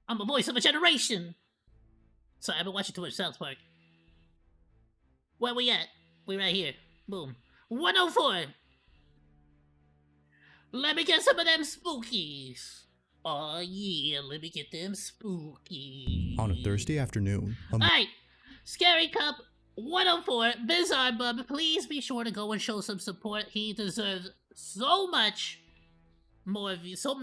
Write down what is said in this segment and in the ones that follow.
I'm a voice of a generation. Sorry, I've been watching too much South Park. Where we at? We right here. Boom. 104. Let me get some of them spookies. Oh yeah, let me get them spookies. On a Thursday afternoon, Alright, Scary Cup 104, BizarreBub, please be sure to go and show some support. He deserves so much more views, I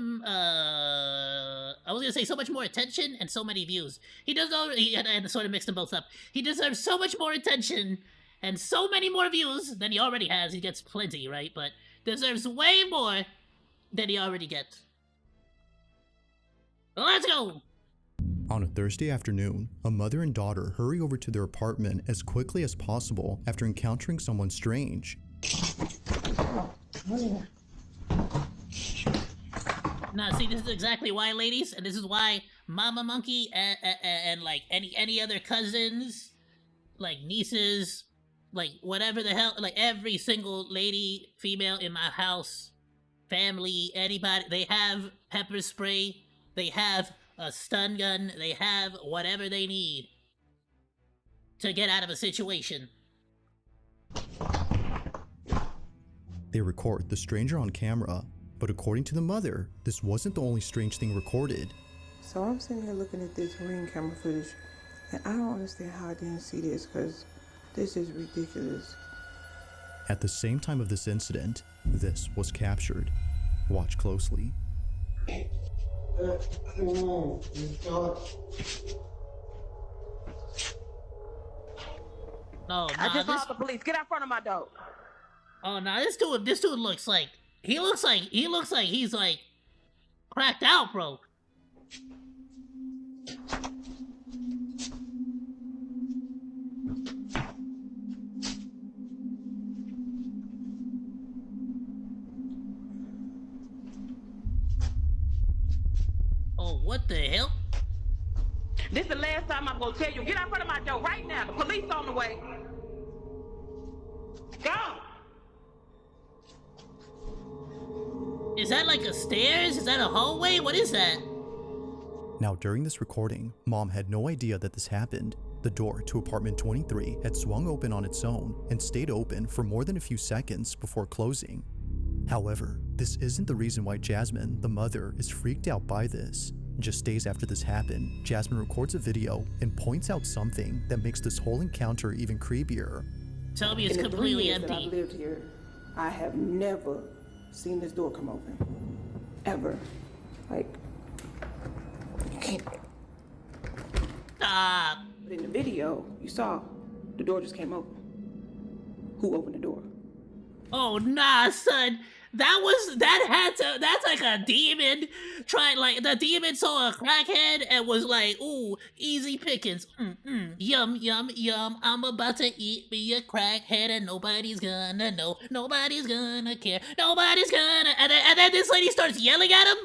was gonna say so much more attention and so many views. He does already, and I sort of mixed them both up. He deserves so much more attention and so many more views than he already has. He gets plenty, right? But deserves way more than he already gets. Let's go! On a Thursday afternoon, a mother and daughter hurry over to their apartment as quickly as possible after encountering someone strange. Now, see, this is exactly why, ladies, and this is why Mama Monkey and like any other cousins, like nieces, like whatever the hell, like every single lady, female in my house, family, anybody, they have pepper spray, they have a stun gun, they have whatever they need to get out of a situation. They record the stranger on camera, but according to the mother, this wasn't the only strange thing recorded. So I'm sitting here looking at this ring camera footage, and I don't understand how I didn't see this, because this is ridiculous. At the same time of this incident, this was captured. Watch closely. No, I just called the police. Get out front of my door. Oh no, this dude looks like he's like cracked out, bro. Oh, what the hell? This is the last time I'm gonna tell you. Get out front of my door right now. The police on the way. Go. Is that like a stairs? Is that a hallway? What is that? Now, during this recording, Mom had no idea that this happened. The door to apartment 23 had swung open on its own and stayed open for more than a few seconds before closing. However, this isn't the reason why Jasmine, the mother, is freaked out by this. Just days after this happened, Jasmine records a video and points out something that makes this whole encounter even creepier. Tell me it's In the 3 completely years that empty. I've lived here, I have never seen this door come open. Ever. Like, you can't. Stop. But in the video, you saw the door just came open. Who opened the door? Oh nah, son. That's like a demon like the demon saw a crackhead and was like, ooh, easy pickings. Yum, yum, yum. I'm about to eat me a crackhead and nobody's gonna know. Nobody's gonna care. Nobody's gonna... And then this lady starts yelling at him,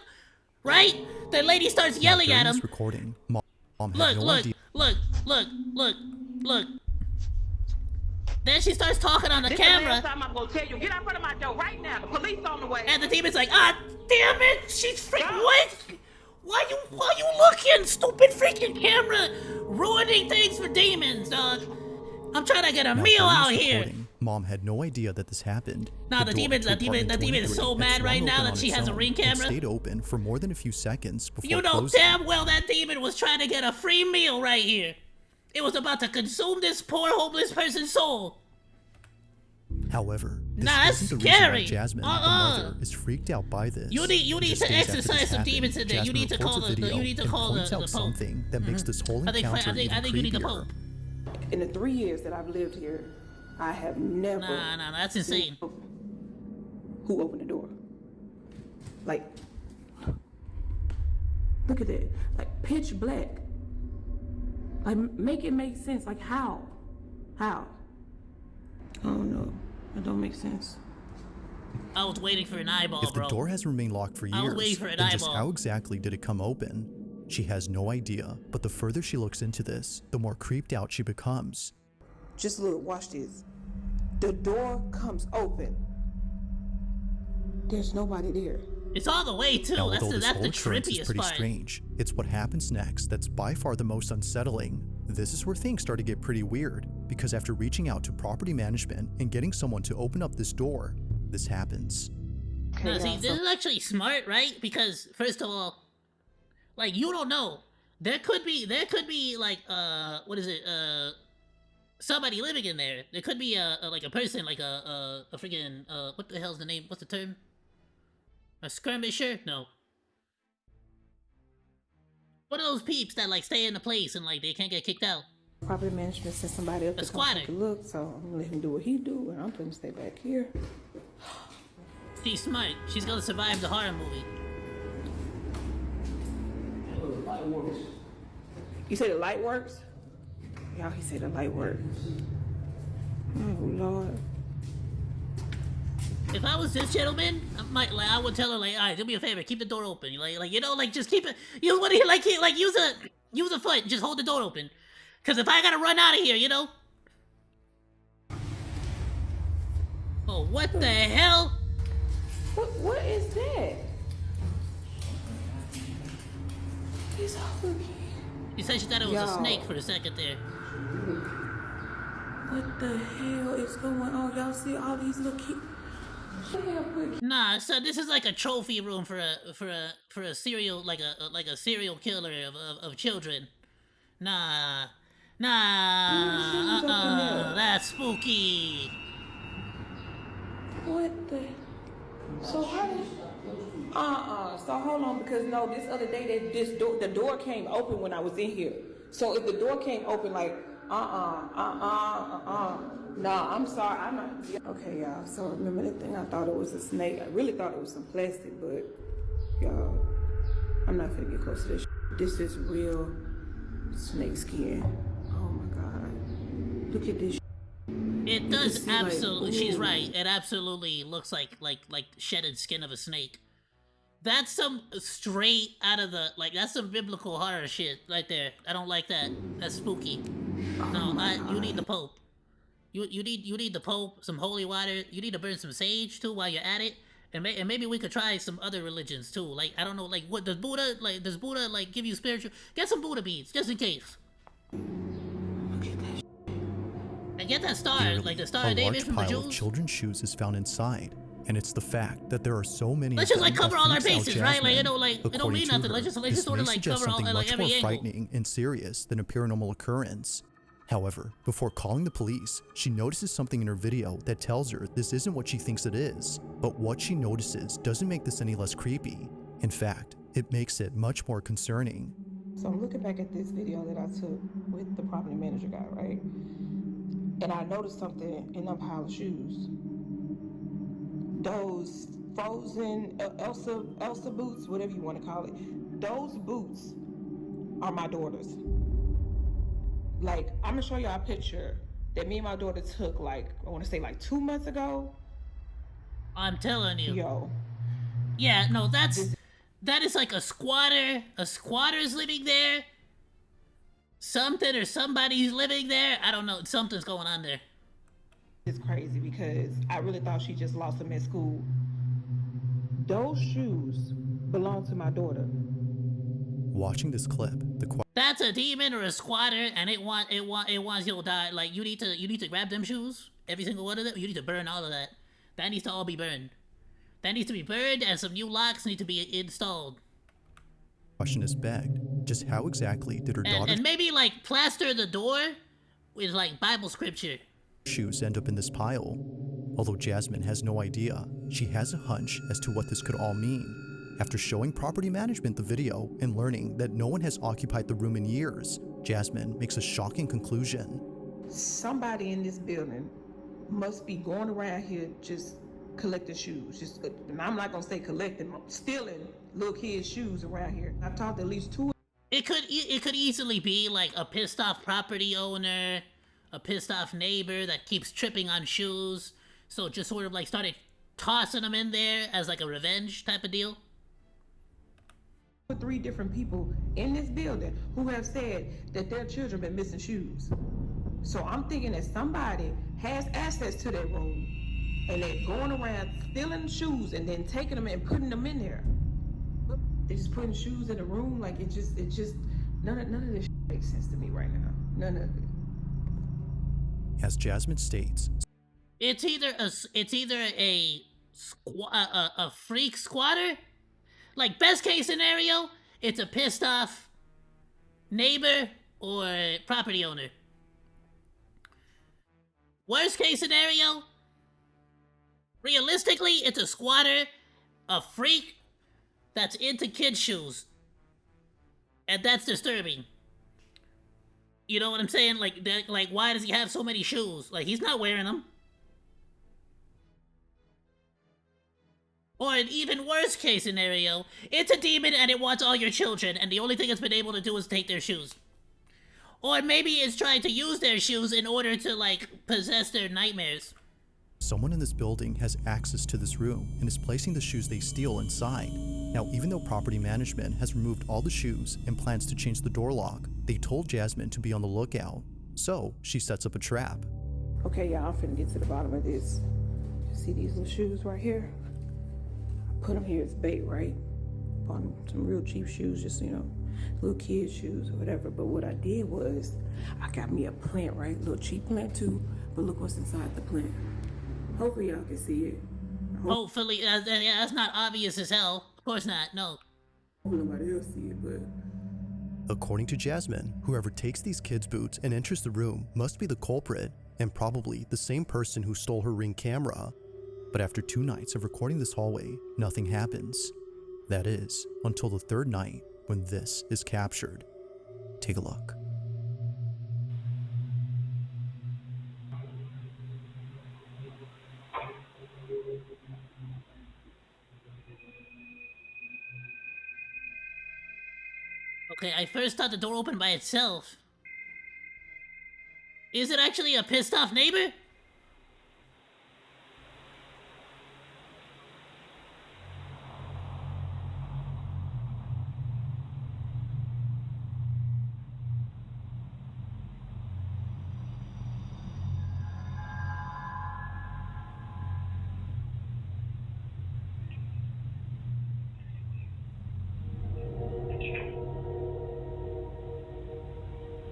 right? The lady starts yelling at him. This recording, Mom had Look, no look, idea. look. Then she starts talking on the This camera. is the last time I'm gonna tell you. Get out front of my door right now. The police on the way. And the demon's like, ah, damn it! She's freaking what? Why you looking, stupid freaking camera? Ruining things for demons, dog. I'm trying to get a Now, meal during out this here. recording, Mom had no idea that this happened. Nah, the door demon to apartment is so 23 mad had right swung now open that on she its has a own ring and camera. stayed open for more than a few seconds before You know closing. damn well that demon was trying to get a free meal right here. It was about to consume this poor homeless person's soul. However, this Nah, that's isn't the reason scary. why Jasmine, the mother, is freaked out by this. You need Just to days after exercise this some happened, demons in there. You Jasmine need to records call a the video you need to and call points the out Pope. something that makes this whole encounter I think even you need the creepier. Pope. In the 3 years that I've lived here, I have never. Nah, that's insane. Who opened the door? Like, look at that. Like, pitch black. Like, make it make sense. Like, how? How? I don't know. It don't make sense. I was waiting for an eyeball, If the bro. door has remained locked for I was years, waiting for an then just eyeball. how exactly did it come open? She has no idea, but the further she looks into this, the more creeped out she becomes. Just look, watch this. The door comes open. There's nobody there. It's all the way too. Now, That's although the, this that's whole the occurrence is trippiest pretty part. strange, it's what happens next that's by far the most unsettling. This is where things start to get pretty weird, because after reaching out to property management and getting someone to open up this door, this happens. No, see, this is actually smart, right? Because first of all, like, you don't know. There could be like what is it? Somebody living in there. There could be like a person, like a freaking what the hell's the name? What's the term? A skirmisher? No. One of those peeps that like stay in the place and like they can't get kicked out. Property management sent somebody up A to come squatter. take a look, so I'm gonna let him do what he do, and I'm gonna stay back here. She's smart. She's gonna survive the horror movie. You say the light works? Y'all, he said the light works. Oh Lord. If I was this gentleman, I would tell her like, all right, do me a favor, keep the door open. Like you know, like just keep it. Use what he like use a foot, just hold the door open. Cause if I gotta run out of here, you know. Oh, what the hell? What is that? He's over here. She said she thought it was a Yo. snake for a second there. What the hell is going on? Y'all see all these little kids? Nah, so this is like a trophy room for a serial like a serial killer of children. Nah, that's spooky. What the? So how did? So hold on, because no, this other day the door came open when I was in here. So if the door came open, like no, I'm sorry, I'm not. Okay, y'all. So remember that thing? I thought it was a snake. I really thought it was some plastic, but y'all, I'm not finna get close to this. This is real snake skin. Oh my god! Look at this. It does see, like, absolutely. She's ooh. right. It absolutely looks like shedded skin of a snake. That's some straight out of the that's some biblical horror shit right there. I don't like that. That's spooky. No, you need the Pope. You need the Pope, some holy water. You need to burn some sage too while you're at it, and maybe we could try some other religions too. Like I don't know, like what does Buddha give you spiritual? Get some Buddha beads just in case. Look at that. And get that star, like the Star A of David large from the pile of Jews. children's shoes is found inside, and it's the fact that there are so many. Let's of just like them cover that all our freaks out bases, right? Like Jasmine. it don't mean According to nothing. her, Let's just this sort of may like suggest cover all something like much every more angle. frightening and serious than a paranormal occurrence. However, before calling the police, she notices something in her video that tells her this isn't what she thinks it is, but what she notices doesn't make this any less creepy. In fact, it makes it much more concerning. So I'm looking back at this video that I took with the property manager guy, right? And I noticed something in that pile of shoes. Those frozen Elsa boots, whatever you want to call it. Those boots are my daughter's. Like, I'm gonna show y'all a picture that me and my daughter took like, I want to say like 2 months ago. I'm telling you. Yo, Yeah, no, that is like a squatter. A squatter's living there. Something or somebody's living there. I don't know. Something's going on there. it's crazy because I really thought she just lost them at school. Those shoes belong to my daughter. Watching this clip, That's a demon or a squatter, and it wants you to die. Like you need to grab them shoes, every single one of them. You need to burn all of that. That needs to all be burned. That needs to be burned, and some new locks need to be installed. question is begged: just how exactly did her daughter's And maybe like plaster the door with like Bible scripture. shoes end up in this pile? Although Jasmine has no idea, she has a hunch as to what this could all mean. After showing property management the video and learning that no one has occupied the room in years, Jasmine makes a shocking conclusion. Somebody in this building must be going around here just collecting shoes. And I'm not gonna say collecting, stealing little kids' shoes around here. I've talked to at least 2. It could easily be like a pissed off property owner, a pissed off neighbor that keeps tripping on shoes, so just sort of like started tossing them in there as like a revenge type of deal. 3 different people in this building who have said that their children been missing shoes. So I'm thinking that somebody has access to that room and they're going around stealing shoes and then taking them and putting them in there. They just putting shoes in the room. Like it just none of this makes sense to me right now. None of it. As Jasmine states, It's either a freak squatter, like best case scenario, it's a pissed off neighbor or property owner. Worst case scenario, realistically, it's a squatter, a freak that's into kid shoes, and that's disturbing. You know what I'm saying? Like, why does he have so many shoes? Like, he's not wearing them. Or an even worse case scenario, it's a demon and it wants all your children, and the only thing it's been able to do is take their shoes. Or maybe it's trying to use their shoes in order to, like, possess their nightmares. someone in this building has access to this room and is placing the shoes they steal inside. Now, even though property management has removed all the shoes and plans to change the door lock, they told Jasmine to be on the lookout. So, she sets up a trap. Okay, y'all, I'm finna get to the bottom of this. See these little shoes right here? I put them here as bait, right? Bought some real cheap shoes, just, little kid shoes or whatever. But what I did was, I got me a plant, right? A little cheap plant too, but look what's inside the plant. Hopefully y'all can see it. Hopefully, that's not obvious as hell. Of course not, no. Nobody else see it, but... According to Jasmine, whoever takes these kids' boots and enters the room must be the culprit, and probably the same person who stole her Ring camera. But after 2 nights of recording this hallway, nothing happens. That is, until the 3rd night, when this is captured. Take a look. Okay, I first thought the door opened by itself. Is it actually a pissed off neighbor?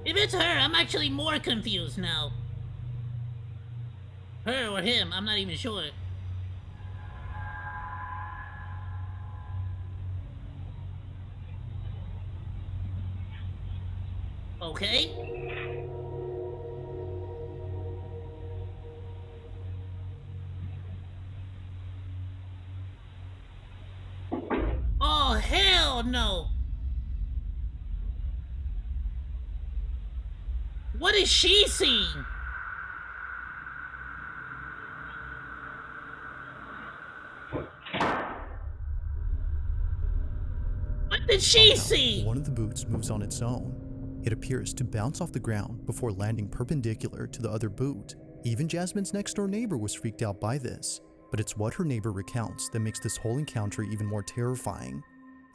If it's her, I'm actually more confused now. Her or him, I'm not even sure. Okay. Oh, hell no! What is she seeing? What did she see? One of the boots moves on its own. It appears to bounce off the ground before landing perpendicular to the other boot. Even Jasmine's next door neighbor was freaked out by this, but it's what her neighbor recounts that makes this whole encounter even more terrifying.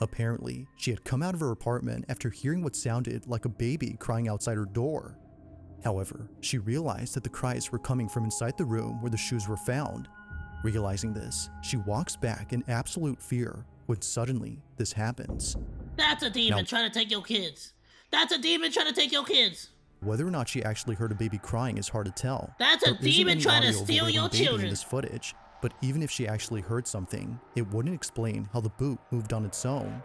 Apparently, she had come out of her apartment after hearing what sounded like a baby crying outside her door. However, she realized that the cries were coming from inside the room where the shoes were found. Realizing this, she walks back in absolute fear when suddenly this happens. That's a demon Now, trying to take your kids. That's a demon trying to take your kids. whether or not she actually heard a baby crying is hard to tell. That's a There isn't demon any trying to audio of a steal wailing your baby in children. this footage, but even if she actually heard something, it wouldn't explain how the boot moved on its own.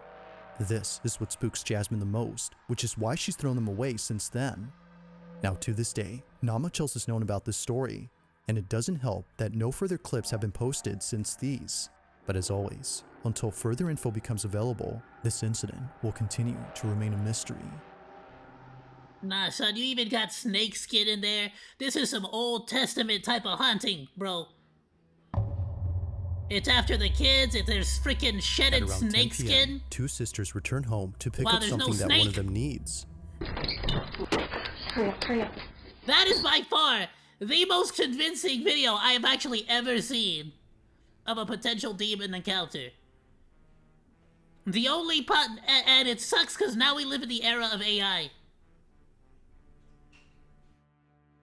This is what spooks Jasmine the most, which is why she's thrown them away since then. Now, to this day, not much else is known about this story, and it doesn't help that no further clips have been posted since these. But as always, until further info becomes available, this incident will continue to remain a mystery. Nah, son, you even got snake skin in there. This is some Old Testament type of haunting, bro. It's after the kids, if there's freaking At shedded around 10 snake p.m., skin. 2 sisters return home to pick Wow, up there's no something that one snake. of them needs. Hurry up. That is by far the most convincing video I have actually ever seen of a potential demon encounter. The only and it sucks because now we live in the era of AI.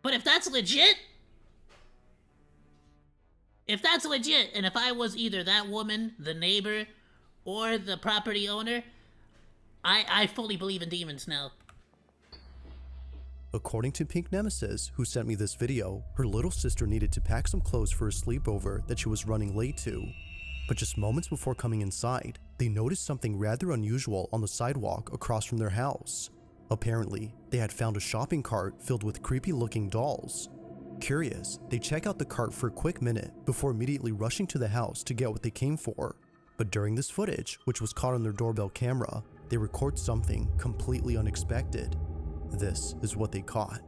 But if that's legit, and if I was either that woman, the neighbor, or the property owner, I fully believe in demons now. According to Pink Nemesis, who sent me this video, her little sister needed to pack some clothes for a sleepover that she was running late to. But just moments before coming inside, they noticed something rather unusual on the sidewalk across from their house. Apparently, they had found a shopping cart filled with creepy-looking dolls. Curious, they check out the cart for a quick minute before immediately rushing to the house to get what they came for. But during this footage, which was caught on their doorbell camera, they record something completely unexpected. This is what they caught.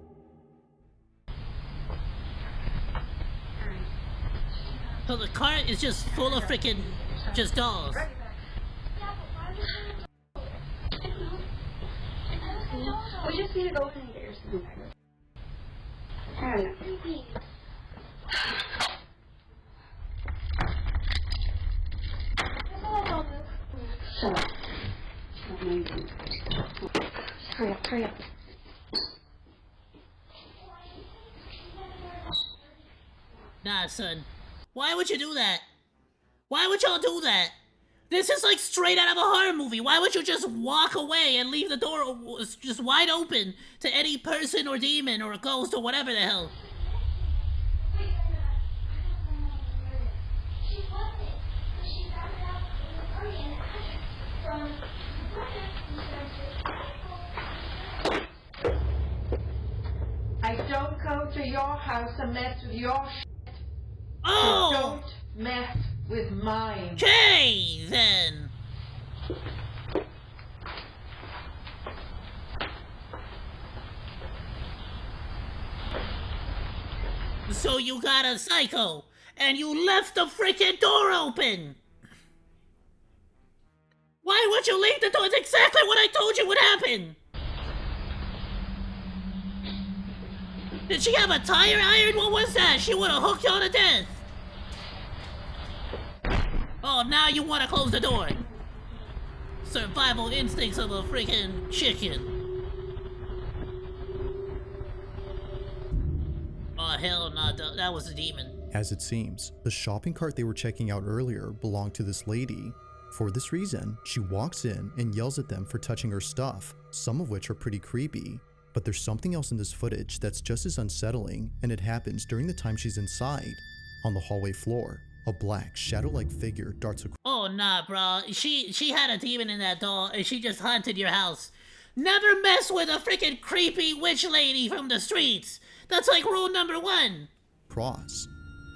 So the cart is just full of freaking just dolls. We just need to go and get your stuff. Alright. Shut up. Hurry up, hurry up. Nah, son. Why would you do that? Why would y'all do that? This is like straight out of a horror movie. Why would you just walk away and leave the door just wide open to any person or demon or ghost or whatever the hell? I don't go to your house and mess with your shit. Oh! So don't mess with mine. Okay, then. So you got a psycho, and you left the freaking door open. Why would you leave the door? It's exactly what I told you would happen. Did she have a tire iron? What was that? She would have hooked y'all to death. Oh, now you want to close the door. Survival instincts of a freaking chicken. Oh, hell no, that was a demon. As it seems, the shopping cart they were checking out earlier belonged to this lady. For this reason, she walks in and yells at them for touching her stuff, some of which are pretty creepy. But there's something else in this footage that's just as unsettling, and it happens during the time she's inside. On the hallway floor, a black, shadow-like figure darts across. Oh, nah, bro. She had a demon in that doll, and she just haunted your house. Never mess with a freaking creepy witch lady from the streets. That's like rule number 1.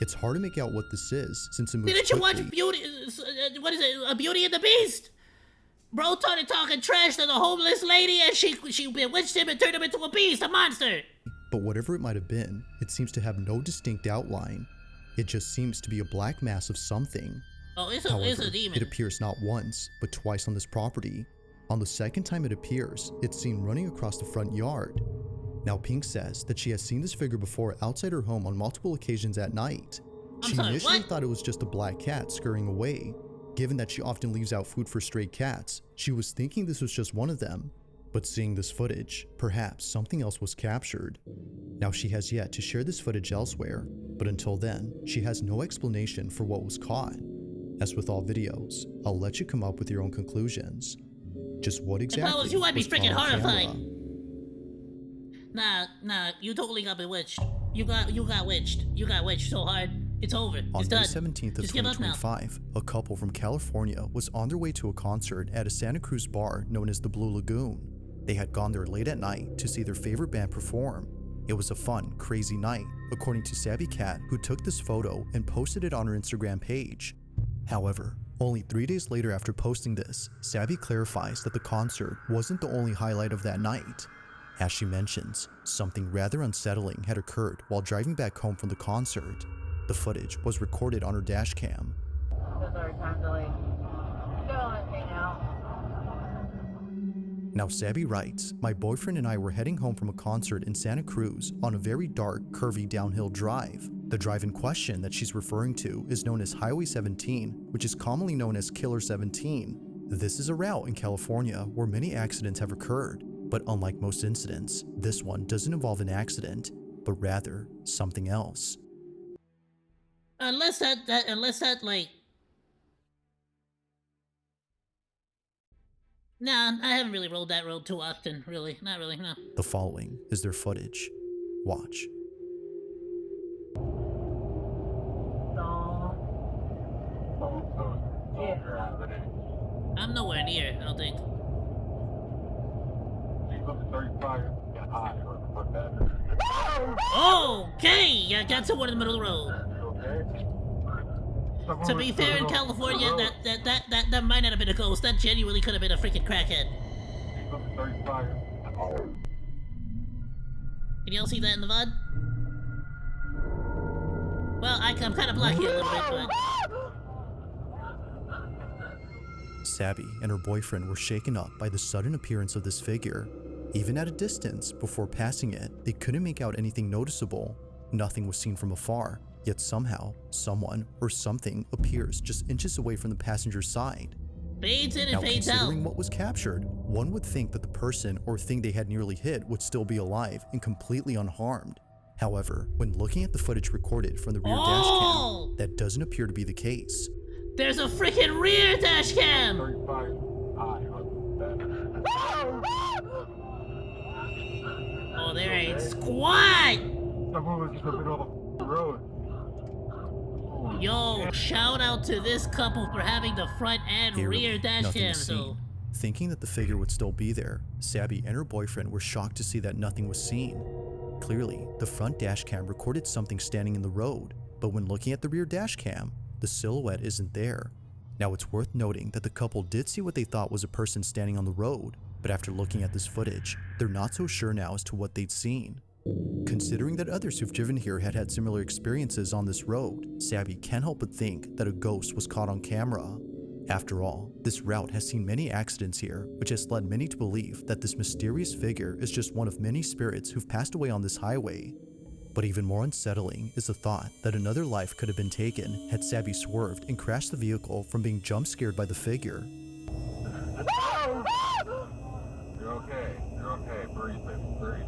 It's hard to make out what this is, since it moves Didn't you quickly. watch Beauty... what is it? A Beauty and the Beast? Bro started talking trash to the homeless lady, and she bewitched him and turned him into a beast, a monster. But whatever it might have been, it seems to have no distinct outline. It just seems to be a black mass of something. Oh, it's However, a demon. it appears not once, but twice on this property. On the second time it appears, it's seen running across the front yard. Now Pink says that she has seen this figure before outside her home on multiple occasions at night. She initially thought it was just a black cat scurrying away. Given that she often leaves out food for stray cats, she was thinking this was just one of them. But seeing this footage, perhaps something else was captured. Now she has yet to share this footage elsewhere, but until then, she has no explanation for what was caught. As with all videos, I'll let you come up with your own conclusions. Just what exactly If I was you, I'd be freaking caught on horrified. camera? Nah, you totally got bewitched. You got witched. You got witched so hard. It's over. On It's May done. 17th of Just give up now. 2025, a couple from California was on their way to a concert at a Santa Cruz bar known as the Blue Lagoon. They had gone there late at night to see their favorite band perform. It was a fun, crazy night, according to Sabby Cat, who took this photo and posted it on her Instagram page. However, only 3 days later after posting this, Sabby clarifies that the concert wasn't the only highlight of that night. As she mentions, something rather unsettling had occurred while driving back home from the concert. The footage was recorded on her dash cam. Now Sabby writes, my boyfriend and I were heading home from a concert in Santa Cruz on a very dark, curvy downhill drive. The drive in question that she's referring to is known as Highway 17, which is commonly known as Killer 17. This is a route in California where many accidents have occurred, but unlike most incidents, this one doesn't involve an accident, but rather something else. Unless that like Nah, I haven't really rolled that road too often, really. Not really, no. The following is their footage. Watch. I'm nowhere near, I don't think. Okay, I got someone in the middle of the road. To be fair, in California, that might not have been a ghost. That genuinely could have been a freaking crackhead. Can y'all see that in the VOD? Well, I'm kind of blocking it a little bit, but... Sabby and her boyfriend were shaken up by the sudden appearance of this figure. Even at a distance, before passing it, they couldn't make out anything noticeable. Nothing was seen from afar, yet somehow, someone or something appears just inches away from the passenger's side. Fades in and Now, fades out. considering what was captured, one would think that the person or thing they had nearly hit would still be alive and completely unharmed. However, when looking at the footage recorded from the rear dash cam, that doesn't appear to be the case. There's a freaking rear dash cam! Oh, there ain't squat! Yo, shout out to this couple for having the front and Clearly, rear dash nothing cams, was though. seen. Thinking that the figure would still be there, Sabby and her boyfriend were shocked to see that nothing was seen. Clearly, the front dash cam recorded something standing in the road, but when looking at the rear dash cam, the silhouette isn't there. Now, it's worth noting that the couple did see what they thought was a person standing on the road, but after looking at this footage, they're not so sure now as to what they'd seen. Considering that others who've driven here had had similar experiences on this road, Sabby can't help but think that a ghost was caught on camera. After all, this route has seen many accidents here, which has led many to believe that this mysterious figure is just one of many spirits who've passed away on this highway. But even more unsettling is the thought that another life could have been taken had Sabby swerved and crashed the vehicle from being jump scared by the figure. You're okay. Breathe, baby. Breathe.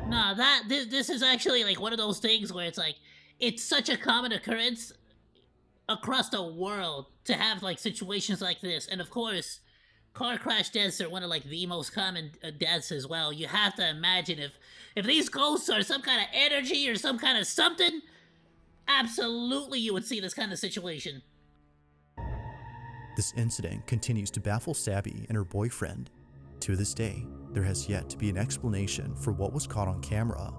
Nah, this is actually like one of those things where it's like, it's such a common occurrence across the world to have like situations like this. And of course, car crash deaths are one of like the most common deaths as well. You have to imagine if these ghosts are some kind of energy or some kind of something, absolutely you would see this kind of situation. This incident continues to baffle Sabby and her boyfriend. To this day, there has yet to be an explanation for what was caught on camera.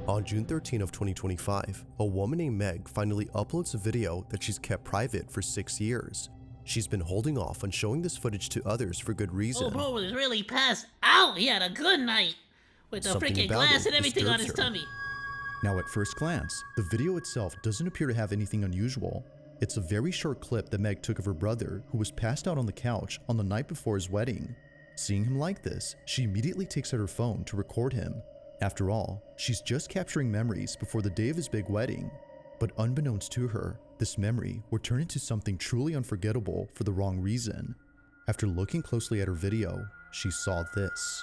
On June 13 of 2025, a woman named Meg finally uploads a video that she's kept private for 6 years. She's been holding off on showing this footage to others for good reason. Oh, bro was really passed out. He had a good night with the Something freaking about glass it and everything on disturbs his her. tummy. Now, at first glance, the video itself doesn't appear to have anything unusual. It's a very short clip that Meg took of her brother, who was passed out on the couch on the night before his wedding. Seeing him like this, she immediately takes out her phone to record him. After all, she's just capturing memories before the day of his big wedding. But unbeknownst to her, this memory would turn into something truly unforgettable for the wrong reason. After looking closely at her video, she saw this.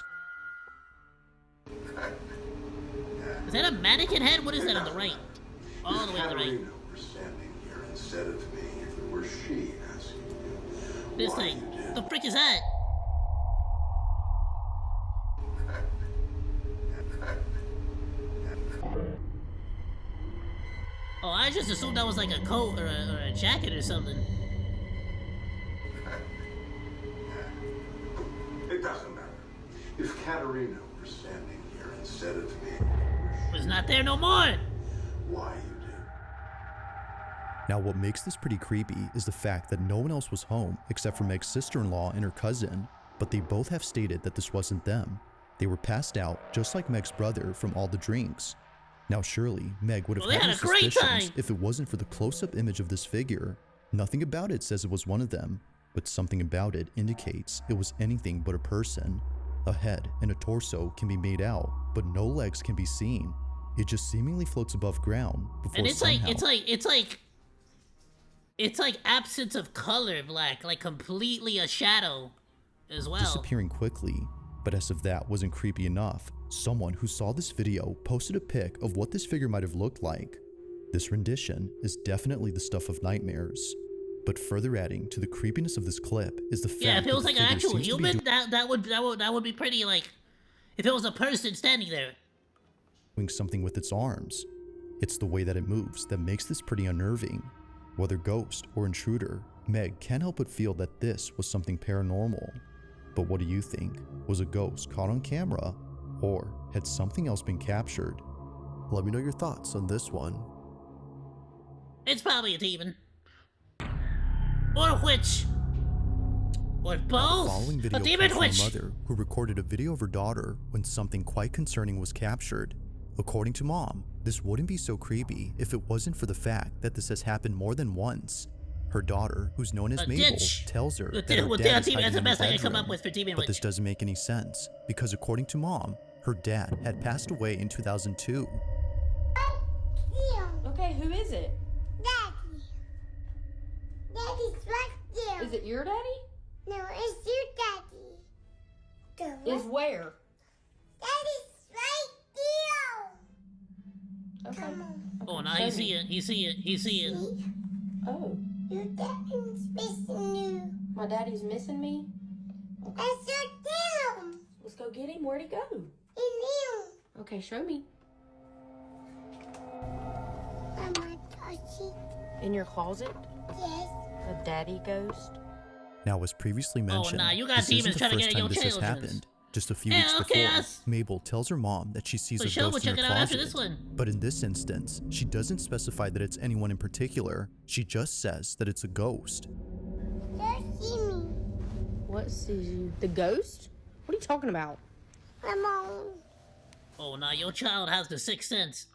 Is that a mannequin head? What is that on the right? All the way to the right. We're standing here instead of me if it were she asking you. This why thing. you did. The frick is that? Oh, I just assumed that was like a coat or a jacket or something. It doesn't matter. If Katerina were standing here instead of me, Was not there no more. why you did. Now, what makes this pretty creepy is the fact that no one else was home except for Meg's sister-in-law and her cousin, but they both have stated that this wasn't them. They were passed out just like Meg's brother from all the drinks. Now, surely, Meg would have Well, they had had her a great suspicions time. if it wasn't for the close-up image of this figure. Nothing about it says it was one of them, but something about it indicates it was anything but a person. A head and a torso can be made out, but no legs can be seen. It just seemingly floats above ground before And it's somehow... it's like absence of color, black, like completely a shadow as well. disappearing quickly. But as if that wasn't creepy enough, Someone who saw this video posted a pic of what this figure might have looked like. This rendition is definitely the stuff of nightmares. But further adding to the creepiness of this clip is the fact Yeah, if it was that like the an figure actual seems to be human, that would be pretty like. If it was a person standing there. doing something with its arms. It's the way that it moves that makes this pretty unnerving. Whether ghost or intruder, Meg can't help but feel that this was something paranormal. But what do you think? Was a ghost caught on camera? Or had something else been captured? Let me know your thoughts on this one. It's probably a demon. Or a witch. Or both. The following video a demon comes from witch. a mother who recorded a video of her daughter when something quite concerning was captured. According to mom, this wouldn't be so creepy if it wasn't for the fact that this has happened more than once. Her daughter, who's known as Mabel, tells her that her dad is hiding That's the in best her I can come bedroom. up with for demon But witch. this doesn't make any sense, because according to mom, her dad had passed away in 2002. Okay, who is it? Daddy. Daddy's right there. Is it your daddy? No, it's your daddy. Is where? Daddy's right there. Okay. Come on. Oh, now he's seeing. He's seeing. He's seeing. Oh, Your daddy's missing you. my daddy's missing me? That's your down. Let's go get him. Where'd he go? In you. Okay, show me. Mama, touchy. In your closet? Yes. A daddy ghost? Now, as previously mentioned, nah, you got this isn't demons the trying to first get in time your this has children's. happened. Just a few Yeah, weeks okay, before, us. Mabel tells her mom that she sees For a sure, we'll ghost in check her it out after closet. this one. But in this instance, she doesn't specify that it's anyone in particular. She just says that it's a ghost. Just see me. What sees you? The ghost? What are you talking about? Come on. Oh, now your child has the sixth sense.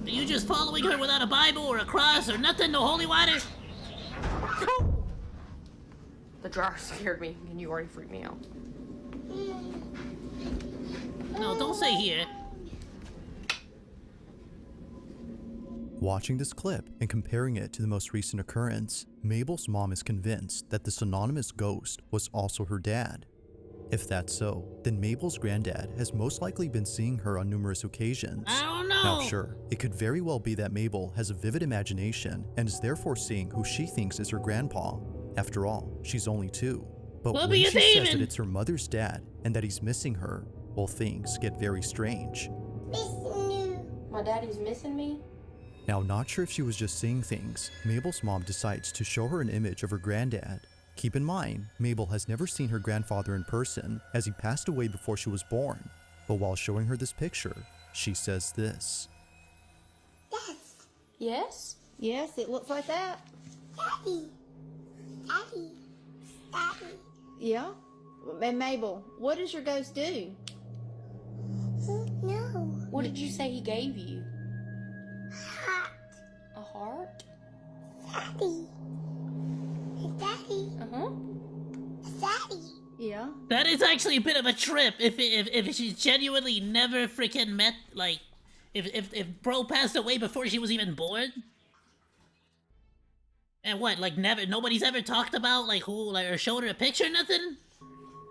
Are you just following her without a Bible or a cross or nothing? No holy water? The dryer scared me, and you already freaked me out. No, don't say here. Watching this clip and comparing it to the most recent occurrence, Mabel's mom is convinced that this anonymous ghost was also her dad. If that's so, then Mabel's granddad has most likely been seeing her on numerous occasions. I don't know. Now sure, it could very well be that Mabel has a vivid imagination and is therefore seeing who she thinks is her grandpa. After all, she's only 2. But Well, when be she a says demon. that it's her mother's dad and that he's missing her, well, things get very strange. Missing you. My daddy's missing me? Now, not sure if she was just seeing things, Mabel's mom decides to show her an image of her granddad. Keep in mind, Mabel has never seen her grandfather in person, as he passed away before she was born. But while showing her this picture, she says this. Yes. Yes? Yes, it looks like that. Daddy. Daddy. Daddy. Yeah. And Mabel, what does your ghost do? No. What did you say he gave you? Hot. A heart? Daddy. Daddy. Uh-huh. Daddy. Yeah. That is actually a bit of a trip if she genuinely never freaking met, like, if bro passed away before she was even born. And what, like, nobody's ever talked about, like, who, like, or showed her a picture or nothing?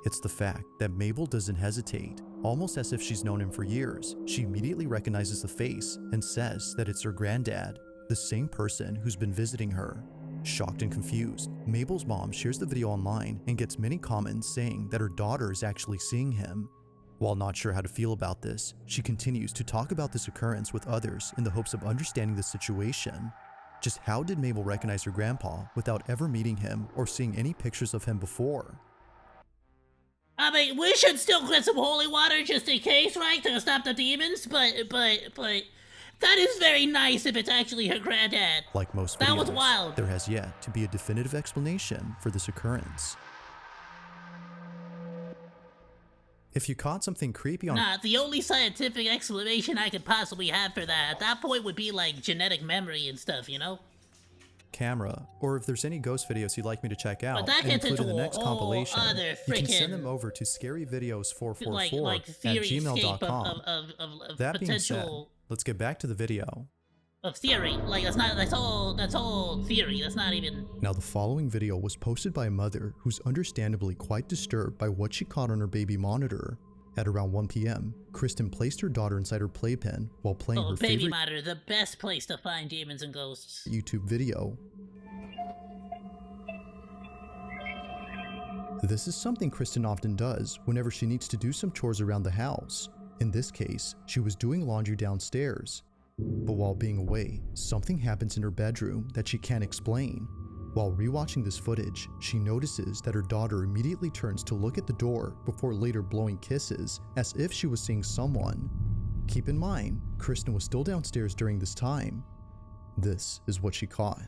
It's the fact that Mabel doesn't hesitate, almost as if she's known him for years. She immediately recognizes the face and says that it's her granddad, the same person who's been visiting her. Shocked and confused, Mabel's mom shares the video online and gets many comments saying that her daughter is actually seeing him. While not sure how to feel about this, she continues to talk about this occurrence with others in the hopes of understanding the situation. Just how did Mabel recognize her grandpa without ever meeting him or seeing any pictures of him before? I mean, we should still get some holy water just in case, right, to stop the demons, but that is very nice if it's actually her granddad. Like most That videos, was wild. there has yet to be a definitive explanation for this occurrence. If you caught something creepy on Nah, the only scientific explanation I could possibly have for that at that point would be like genetic memory and stuff, you know? camera, or if there's any ghost videos you'd like me to check out that and gets include in the into a next whole compilation, other you can frickin' send them over to scaryvideos444 like at theory escape gmail.com. of That being said, potential. let's get back to the video. Of theory. Like, that's all theory. That's not even... Now, the following video was posted by a mother who's understandably quite disturbed by what she caught on her baby monitor. At around 1 p.m., Kristen placed her daughter inside her playpen while playing her baby favorite monitor, the best place to find demons and ghosts. YouTube video. This is something Kristen often does whenever she needs to do some chores around the house. In this case, she was doing laundry downstairs. But while being away, something happens in her bedroom that she can't explain. While rewatching this footage, she notices that her daughter immediately turns to look at the door before later blowing kisses as if she was seeing someone. Keep in mind, Kristen was still downstairs during this time. This is what she caught.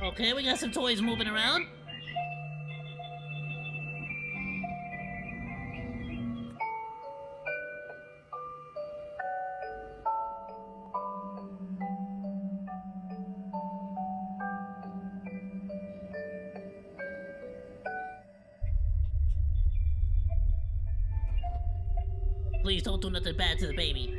Okay, we got some toys moving around. Please don't do nothing bad to the baby.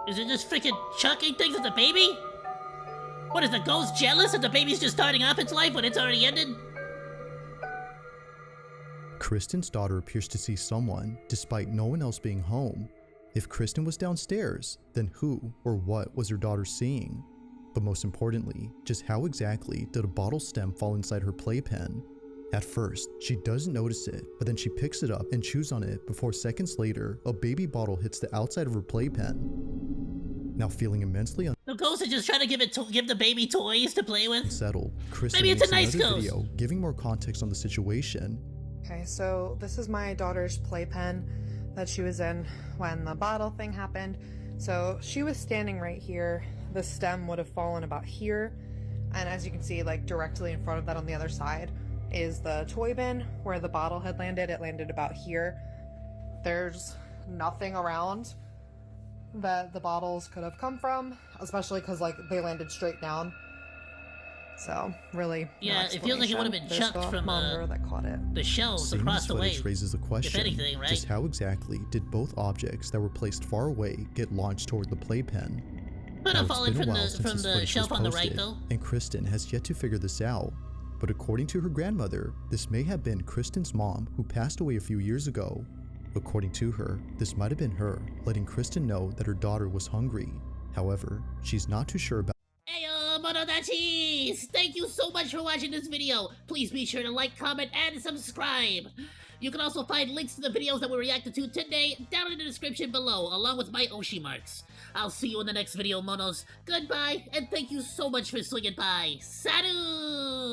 Is it just freaking chucking things at the baby? What, is the ghost jealous that the baby's just starting off its life when it's already ended? Kristen's daughter appears to see someone, despite no one else being home. If Kristen was downstairs, then who or what was her daughter seeing? But most importantly, just how exactly did a bottle stem fall inside her playpen? At first, she doesn't notice it, but then she picks it up and chews on it before seconds later, a baby bottle hits the outside of her playpen. Now feeling immensely The ghost is just trying to give the baby toys to play with. unsettled, Kristen Maybe it's a makes nice another ghost. video giving more context on the situation. Okay, so this is my daughter's playpen that she was in when the bottle thing happened. So she was standing right here. The stem would have fallen about here. And as you can see, like directly in front of that on the other side is the toy bin where the bottle had landed. It landed about here. There's nothing around that the bottles could have come from, especially because like they landed straight down. So really, yeah, it feels like it would have been chucked from that caught it. the shelves Seeing across this the way. footage raises the question, If anything, right? just how exactly did both objects that were placed far away get launched toward the playpen? Could Now, have it's fallen been a from while the since this from the footage was shelf on the right, posted, though. and Kristen has yet to figure this out. But according to her grandmother, this may have been Kristen's mom who passed away a few years ago. According to her, this might have been her, letting Kristen know that her daughter was hungry. However, she's not too sure about Ayoo, Monodachis! Thank you so much for watching this video. Please be sure to like, comment, and subscribe. You can also find links to the videos that we reacted to today down in the description below, along with my Oshi marks. I'll see you in the next video, Monos. Goodbye, and thank you so much for swinging by. Sadu!